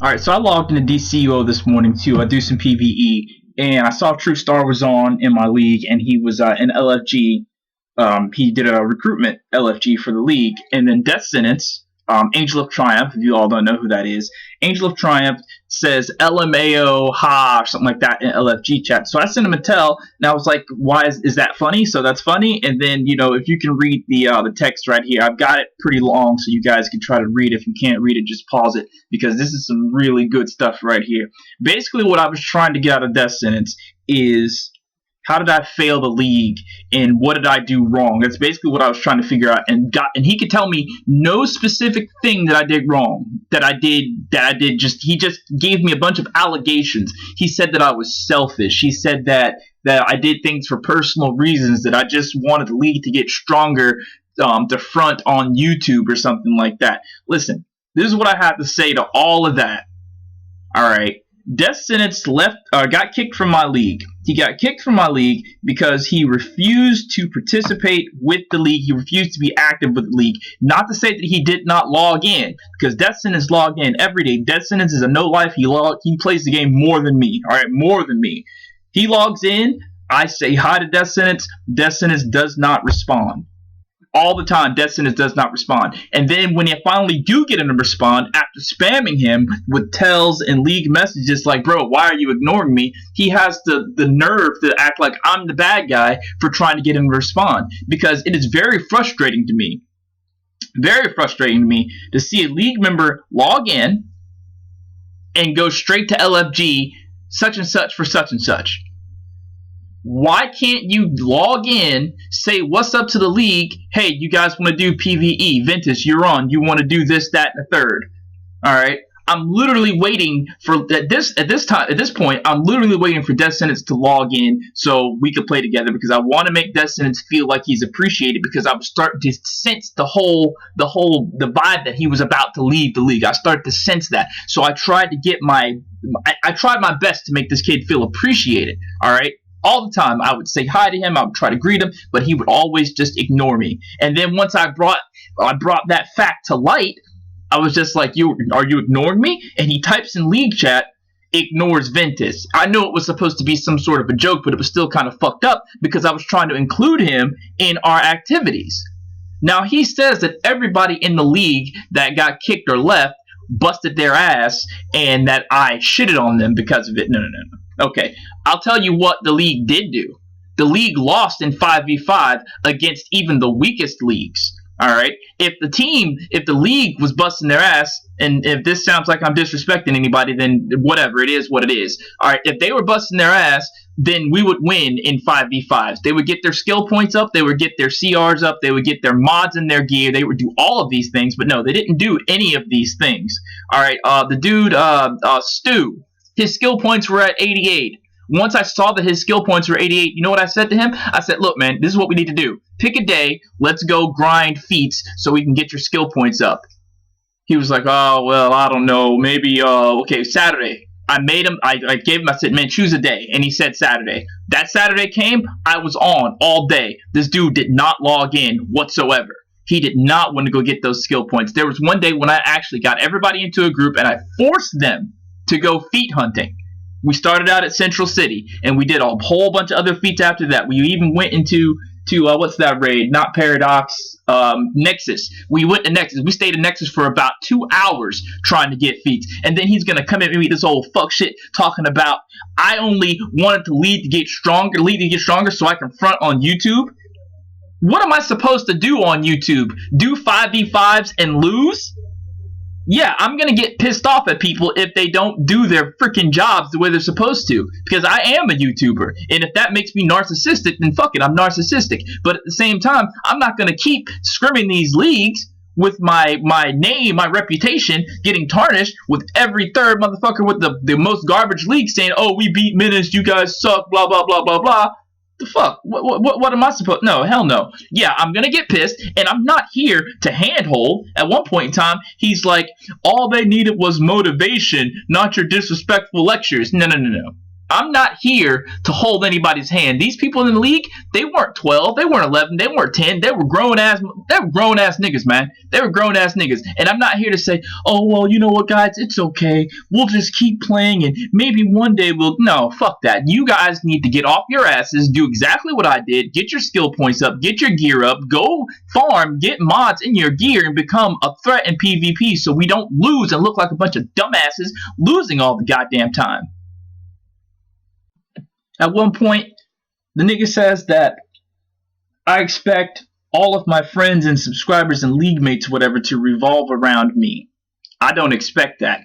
Alright, so I logged into DCUO this morning to do some PvE, and I saw True Star was on in my league, and he was in LFG. He did a recruitment LFG for the league, and then Death Sentence, Angel of Triumph, if you all don't know who that is, Angel of Triumph says LMAO ha or something like that in LFG chat. So I sent him a tell, and I was like, why is that funny? So that's funny. And then, you know, if you can read the text right here, I've got it pretty long so you guys can try to read. If you can't read it, just pause it, because this is some really good stuff right here. Basically what I was trying to get out of Death Sentence is, how did I fail the league, and what did I do wrong? That's basically what I was trying to figure out, and he could tell me no specific thing that I did wrong, he just gave me a bunch of allegations. He said that I was selfish. He said that I did things for personal reasons, that I just wanted the league to get stronger to front on YouTube or something like that. Listen, this is what I have to say to all of that. Alright. Death Sentence got kicked from my league. He got kicked from my league because he refused to participate with the league. He refused to be active with the league. Not to say that he did not log in, because Death Sentence logged in every day. Death Sentence is a no-life. He plays the game more than me. All right, more than me. He logs in. I say hi to Death Sentence. Death Sentence does not respond. All the time, Death Sentence does not respond. And then when you finally do get him to respond, after spamming him with tells and league messages like, bro, why are you ignoring me? He has the nerve to act like I'm the bad guy for trying to get him to respond. Because it is very frustrating to me. Very frustrating to me to see a league member log in and go straight to LFG, such and such for such and such. Why can't you log in, say what's up to the league? Hey, you guys want to do PvE? Ventus, you're on. You want to do this, that, and the third. All right. I'm literally waiting for at this point. I'm literally waiting for Death Sentence to log in so we could play together, because I want to make Death Sentence feel like he's appreciated, because I was starting to sense the vibe that he was about to leave the league. I started to sense that, so I tried to get I tried my best to make this kid feel appreciated. All right. All the time, I would say hi to him. I would try to greet him, but he would always just ignore me. And then once I brought that fact to light, I was just like, are you ignoring me? And he types in league chat, ignores Ventus. I know it was supposed to be some sort of a joke, but it was still kind of fucked up, because I was trying to include him in our activities. Now, he says that everybody in the league that got kicked or left busted their ass, and that I shitted on them because of it. No. Okay, I'll tell you what the league did do. The league lost in 5v5 against even the weakest leagues. Alright? If the league was busting their ass, and if this sounds like I'm disrespecting anybody, then whatever, it is what it is. Alright, if they were busting their ass, then we would win in 5v5s. They would get their skill points up, they would get their CRs up, they would get their mods in their gear, they would do all of these things, but no, they didn't do any of these things. Alright, the dude, Stu, his skill points were at 88. Once I saw that his skill points were 88, you know what I said to him? I said, look, man, this is what we need to do. Pick a day, let's go grind feats so we can get your skill points up. He was like, oh, well, I don't know, maybe, okay, Saturday. I gave him, I said, man, choose a day. And he said Saturday. That Saturday came, I was on all day. This dude did not log in whatsoever. He did not want to go get those skill points. There was one day when I actually got everybody into a group and I forced them to go feat hunting. We started out at Central City, and we did a whole bunch of other feats after that. We even went into what's that raid? Not Paradox, Nexus. We went to Nexus. We stayed in Nexus for about 2 hours trying to get feats. And then he's gonna come at me with this old fuck shit talking about I only wanted to lead to get stronger so I can front on YouTube. What am I supposed to do on YouTube? Do 5v5s and lose? Yeah, I'm going to get pissed off at people if they don't do their freaking jobs the way they're supposed to. Because I am a YouTuber. And if that makes me narcissistic, then fuck it, I'm narcissistic. But at the same time, I'm not going to keep scrimming these leagues with my name, my reputation getting tarnished with every third motherfucker with the most garbage league saying, oh, we beat Menace, you guys suck, blah, blah, blah, blah, blah. The fuck? What am I supposed? No, hell no. Yeah, I'm gonna get pissed, and I'm not here to handhold. At one point in time, he's like, all they needed was motivation, not your disrespectful lectures. No. I'm not here to hold anybody's hand. These people in the league, they weren't 12, they weren't 11, they weren't 10. They were grown ass niggas, man. They were grown ass niggas. And I'm not here to say, oh, well, you know what, guys, it's okay. We'll just keep playing and maybe one day we'll... No, fuck that. You guys need to get off your asses, do exactly what I did, get your skill points up, get your gear up, go farm, get mods in your gear, and become a threat in PvP so we don't lose and look like a bunch of dumbasses losing all the goddamn time. At one point, the nigga says that I expect all of my friends and subscribers and league mates, whatever, to revolve around me. I don't expect that.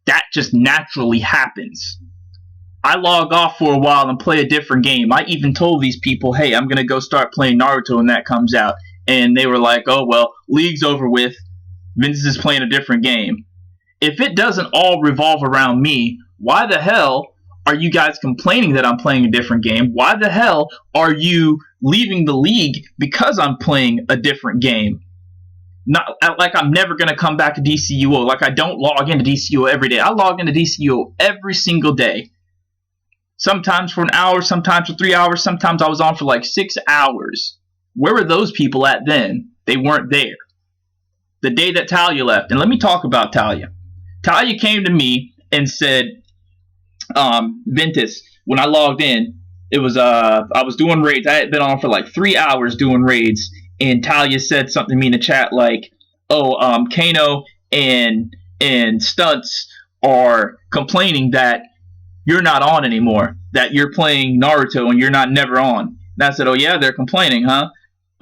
That just naturally happens. I log off for a while and play a different game. I even told these people, hey, I'm going to go start playing Naruto when that comes out. And they were like, oh, well, league's over with. Ventus is playing a different game. If it doesn't all revolve around me, why the hell are you guys complaining that I'm playing a different game? Why the hell are you leaving the league because I'm playing a different game? Not like I'm never going to come back to DCUO. Like I don't log into DCUO every day. I log into DCUO every single day. Sometimes for an hour, sometimes for 3 hours, sometimes I was on for like 6 hours. Where were those people at then? They weren't there. The day that Thalia left, and let me talk about Thalia. Thalia came to me and said, Ventus, when I logged in, it was I was doing raids. I had been on for like 3 hours doing raids, and Thalia said something to me in the chat like, oh, Kano and Stunts are complaining that you're not on anymore, that you're playing Naruto and you're not never on. And I said, oh yeah, they're complaining, huh?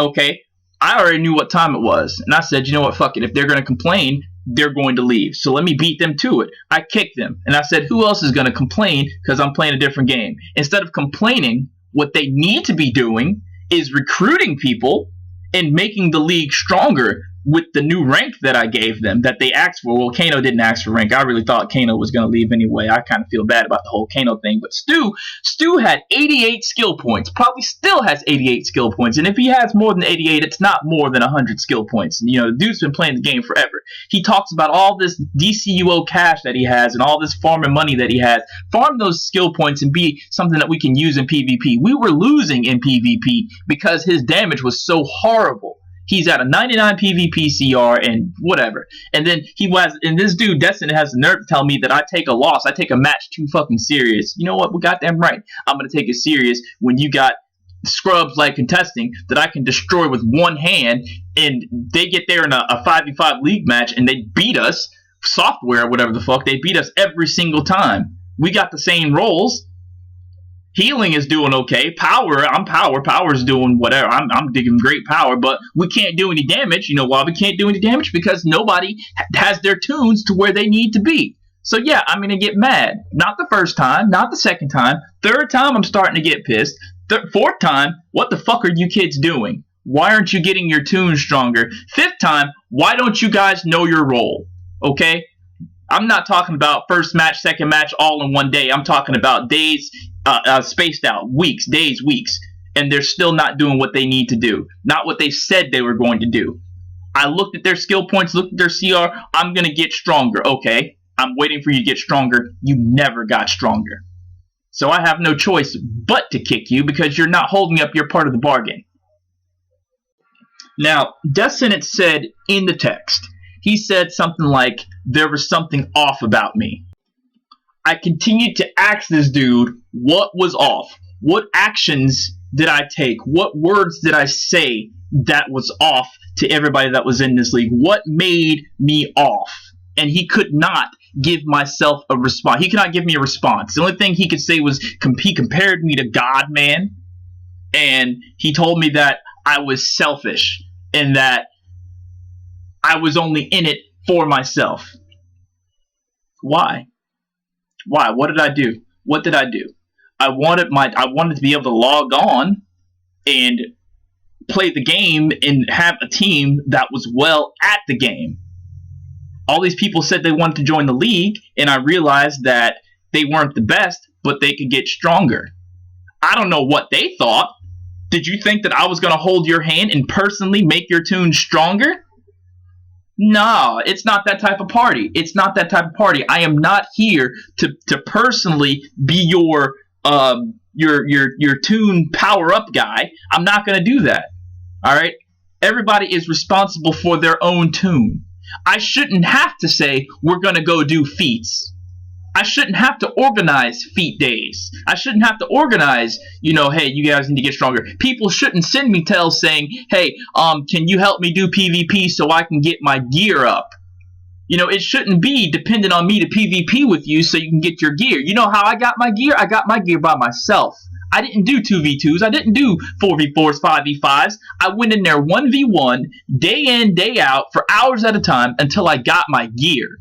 Okay, I already knew what time it was, and I said, you know what, fuck it, if they're going to complain, they're going to leave, so let me beat them to it. I kicked them, and I said, who else is going to complain because I'm playing a different game? Instead of complaining, what they need to be doing is recruiting people and making the league stronger with the new rank that I gave them, that they asked for. Well, Kano didn't ask for rank. I really thought Kano was going to leave anyway. I kind of feel bad about the whole Kano thing. But Stu had 88 skill points. Probably still has 88 skill points. And if he has more than 88, it's not more than 100 skill points. You know, the dude's been playing the game forever. He talks about all this DCUO cash that he has and all this farming money that he has. Farm those skill points and be something that we can use in PvP. We were losing in PvP because his damage was so horrible. He's at a 99 PvP CR and whatever. And then and this dude, Destin, has the nerve to tell me that I take a loss. I take a match too fucking serious. You know what? Well, goddamn right. I'm going to take it serious when you got scrubs like contesting that I can destroy with one hand, and they get there in a 5v5 league match and they beat us, software or whatever the fuck. They beat us every single time. We got the same roles. Healing is doing okay. Power, I'm power. Power's doing whatever. I'm digging great power, but we can't do any damage. You know why we can't do any damage? Because nobody has their tunes to where they need to be. So yeah, I'm gonna get mad. Not the first time, not the second time. Third time, I'm starting to get pissed. Fourth time, what the fuck are you kids doing? Why aren't you getting your tunes stronger? Fifth time, why don't you guys know your role? Okay? I'm not talking about first match, second match, all in one day. I'm talking about days spaced out, weeks, days, weeks, and they're still not doing what they need to do. Not what they said they were going to do. I looked at their skill points, looked at their CR. I'm going to get stronger. Okay, I'm waiting for you to get stronger. You never got stronger. So I have no choice but to kick you because you're not holding up your part of the bargain. Now, Descendant said in the text, he said something like, there was something off about me. I continued to ask this dude what was off. What actions did I take? What words did I say that was off to everybody that was in this league? What made me off? And he could not give myself a response. He could not give me a response. The only thing he could say was he compared me to God, man. And he told me that I was selfish and that I was only in it for myself. Why? Why? What did I do? What did I do? I wanted to be able to log on and play the game and have a team that was well at the game. All these people said they wanted to join the league, and I realized that they weren't the best, but they could get stronger. I don't know what they thought. Did you think that I was going to hold your hand and personally make your tune stronger? No, it's not that type of party. It's not that type of party. I am not here to personally be your your tune power up guy. I'm not gonna do that. All right. Everybody is responsible for their own tune. I shouldn't have to say we're gonna go do feats. I shouldn't have to organize feat days. I shouldn't have to organize, hey, you guys need to get stronger. People shouldn't send me tells saying, hey, can you help me do PvP so I can get my gear up? It shouldn't be dependent on me to PvP with you so you can get your gear. You know how I got my gear? I got my gear by myself. I didn't do 2v2s. I didn't do 4v4s, 5v5s. I went in there 1v1, day in, day out, for hours at a time until I got my gear.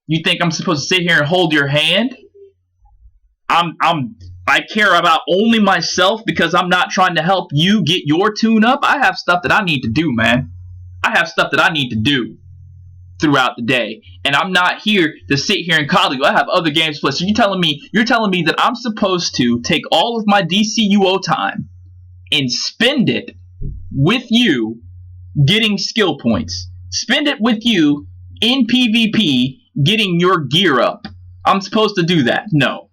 You think I'm supposed to sit here and hold your hand? I care about only myself because I'm not trying to help you get your tune up. I have stuff that I need to do, man. I have stuff that I need to do throughout the day, and I'm not here to sit here and coddle you. I have other games to play. So you're telling me that I'm supposed to take all of my DCUO time and spend it with you getting skill points, spend it with you in PvP getting your gear up? I'm supposed to do that? No.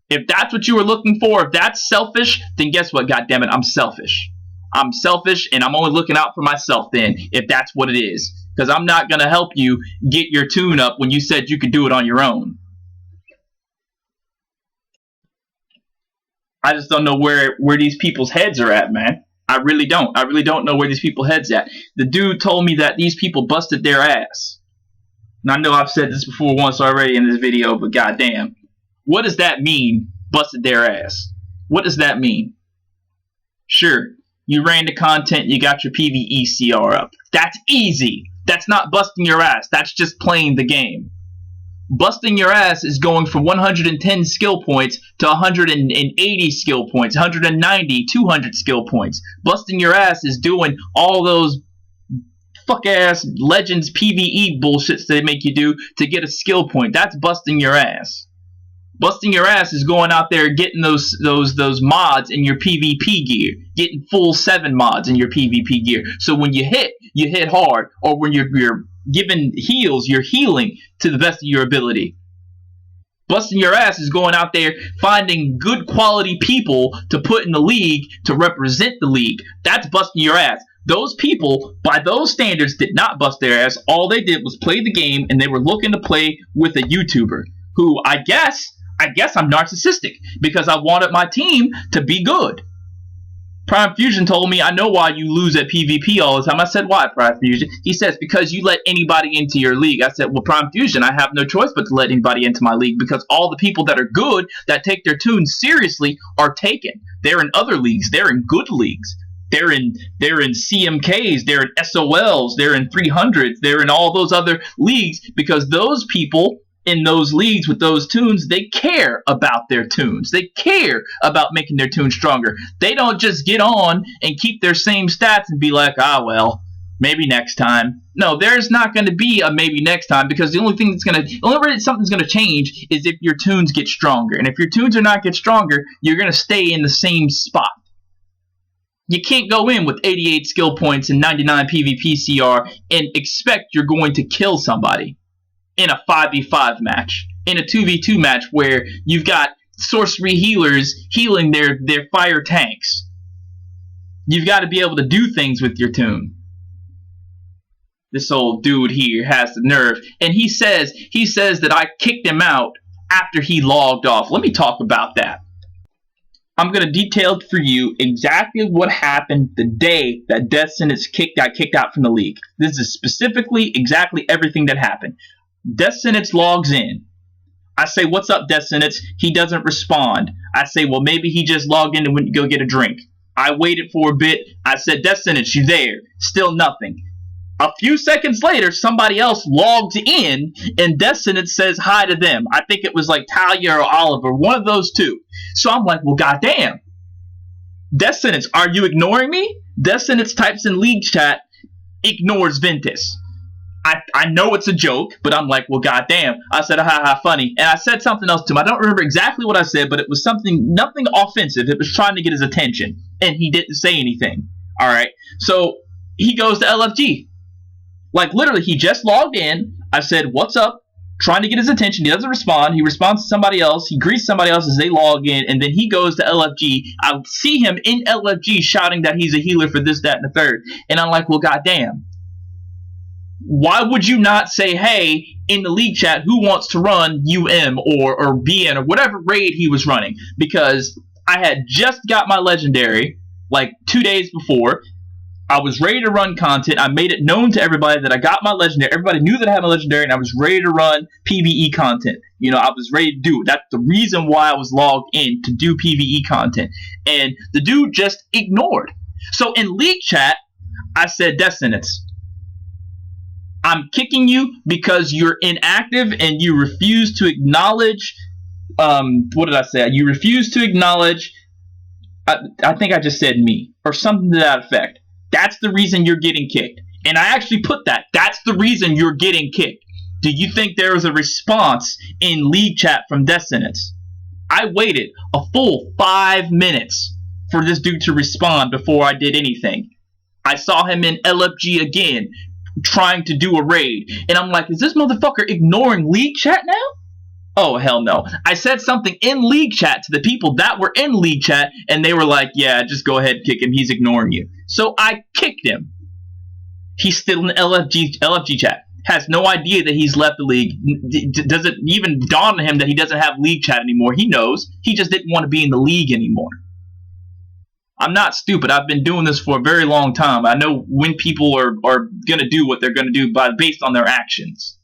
If that's what you were looking for, if that's selfish, then guess what? Goddammit, I'm selfish. I'm selfish, and I'm only looking out for myself then, if that's what it is. Because I'm not going to help you get your tune up when you said you could do it on your own. I just don't know where these people's heads are at, man. I really don't. I really don't know where these people's heads at. The dude told me that these people busted their ass. And I know I've said this before once already in this video, but goddamn. What does that mean, busted their ass? What does that mean? Sure, you ran the content, you got your PvE CR up. That's easy. That's not busting your ass. That's just playing the game. Busting your ass is going from 110 skill points to 180 skill points, 190, 200 skill points. Busting your ass is doing all those fuck-ass Legends PvE bullshits they make you do to get a skill point. That's busting your ass. Busting your ass is going out there getting those mods in your PvP gear, getting full 7 mods in your PvP gear. So when you hit hard, or when you're giving heals, you're healing to the best of your ability. Busting your ass is going out there finding good quality people to put in the league to represent the league. That's busting your ass. Those people, by those standards, did not bust their ass. All they did was play the game, and they were looking to play with a YouTuber who I guess I'm narcissistic because I wanted my team to be good. Prime Fusion told me, I know why you lose at PvP all the time. I said, why, Prime Fusion? He says, because you let anybody into your league. I said, well, Prime Fusion, I have no choice but to let anybody into my league because all the people that are good, that take their tunes seriously, are taken. They're in other leagues. They're in good leagues. They're in CMKs, they're in SOLs, they're in 300s, they're in all those other leagues because those people in those leagues with those tunes, they care about their tunes. They care about making their tunes stronger. They don't just get on and keep their same stats and be like, well, maybe next time. No, there's not going to be a maybe next time because the only way something's going to change is if your tunes get stronger. And if your tunes are not get stronger, you're going to stay in the same spot. You can't go in with 88 skill points and 99 PvP CR and expect you're going to kill somebody in a 5v5 match, in a 2v2 match where you've got sorcery healers healing their fire tanks. You've got to be able to do things with your tune. This old dude here has the nerve, and he says that I kicked him out after he logged off. Let me talk about that. I'm going to detail for you exactly what happened the day that Death Sentence got kicked out from the league. This is specifically exactly everything that happened. Death Sentence logs in. I say, what's up, Death Sentence? He doesn't respond. I say, well, maybe he just logged in and went to go get a drink. I waited for a bit. I said, Death Sentence, you there? Still nothing. A few seconds later, somebody else logs in, and Death Sentence says hi to them. I think it was like Thalia or Oliver, one of those two. So I'm like, well, goddamn. Death Sentence, are you ignoring me? Death Sentence types in league chat, ignores Ventus. I know it's a joke, but I'm like, well, goddamn. I said, ha, funny. And I said something else to him. I don't remember exactly what I said, but it was nothing offensive. It was trying to get his attention, and he didn't say anything. All right. So he goes to LFG. Like, literally, he just logged in. I said, what's up? trying to get his attention. He doesn't respond. He responds to somebody else. He greets somebody else as they log in, and then he goes to LFG. I see him in LFG shouting that he's a healer for this, that, and the third. And I'm like, well, goddamn. Why would you not say, hey, in the league chat, who wants to run UM or BN or whatever raid he was running? Because I had just got my legendary like 2 days before. I was ready to run content. I made it known to everybody that I got my legendary. Everybody knew that I had my legendary, and I was ready to run PvE content. You know, I was ready to do it. That's the reason why I was logged in, to do PvE content. And the dude just ignored. So in league chat, I said, Destinance, I'm kicking you because you're inactive and you refuse to acknowledge, what did I say? You refuse to acknowledge, I think I just said me, or something to that effect. That's the reason you're getting kicked. And I actually put that. That's the reason you're getting kicked. Do you think there was a response in league chat from Destinance? I waited a full 5 minutes for this dude to respond before I did anything. I saw him in LFG again, trying to do a raid. And I'm like, is this motherfucker ignoring league chat now? Oh, hell no. I said something in league chat to the people that were in league chat, and they were like, yeah, just go ahead and kick him. He's ignoring you. So I kicked him. He's still in LFG chat. Has no idea that he's left the league. Doesn't even dawn on him that he doesn't have league chat anymore. He knows. He just didn't want to be in the league anymore. I'm not stupid. I've been doing this for a very long time. I know when people are going to do what they're going to do based on their actions.